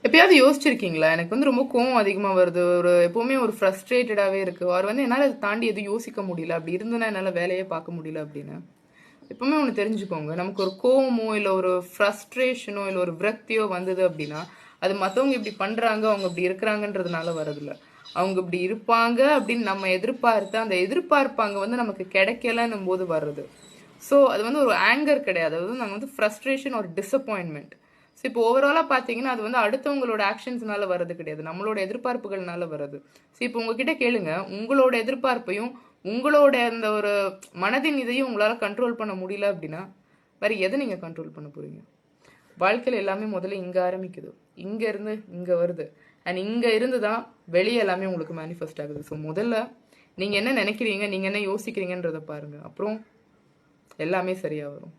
எப்பயாவது யோசிச்சிருக்கீங்களா? எனக்கு வந்து ரொம்ப கோவம் அதிகமா வருது. எப்பவுமே ஒரு ஃப்ரஸ்ட்ரேட்டடாவே இருக்கு. ஆர் வந்து என்னால அத தாண்டி எதுவும் யோசிக்க முடியல. அப்படி இருந்ததுனா என்னால வேலையே பார்க்க முடியல அப்படின்னு. எப்பவுமே ஒண்ணு தெரிஞ்சுக்கோங்க. நமக்கு ஒரு கோவமோ, இல்ல ஒரு ஃப்ரஸ்ட்ரேஷனோ, இல்ல ஒரு விரக்தியோ வந்தது அப்படின்னா, அது மத்தவங்க இப்படி பண்றாங்க, அவங்க இப்படி இருக்கிறாங்கன்றதுனால வரதில்ல. அவங்க இப்படி இருப்பாங்க அப்படின்னு நம்ம எதிர்பார்த்து, அந்த எதிர்பார்ப்பு வந்து நமக்கு கிடைக்கலன்னும் போது வர்றது. ஸோ அது வந்து ஒரு ஆங்கர் கிடையாது. அது வந்து நாங்கள் வந்து ஃப்ரஸ்ட்ரேஷன் ஒரு டிசப்பாயின்மெண்ட். ஸோ இப்போ ஓவராலாக பார்த்தீங்கன்னா அது வந்து அடுத்தவங்களோட ஆக்ஷன்ஸ்னால வர்றது கிடையாது, நம்மளோட எதிர்பார்ப்புகள்னால வருது. ஸோ இப்போ உங்ககிட்ட கேளுங்க, உங்களோட எதிர்பார்ப்பையும் உங்களோட அந்த ஒரு மனதின் இதையும் உங்களால் கண்ட்ரோல் பண்ண முடியல அப்படின்னா வேற எதை நீங்கள் கண்ட்ரோல் பண்ண போறீங்க? வாழ்க்கையில் எல்லாமே முதல்ல இங்கே ஆரம்பிக்குது, இங்கே இருந்து இங்கே வருது, அண்ட் இங்கே இருந்து தான் வெளியே எல்லாமே உங்களுக்கு மேனிஃபெஸ்ட் ஆகுது. ஸோ முதல்ல நீங்கள் என்ன நினைக்கிறீங்க, நீங்கள் என்ன யோசிக்கிறீங்கன்றதை பாருங்க, அப்புறம் எல்லாமே சரியாக வரும்.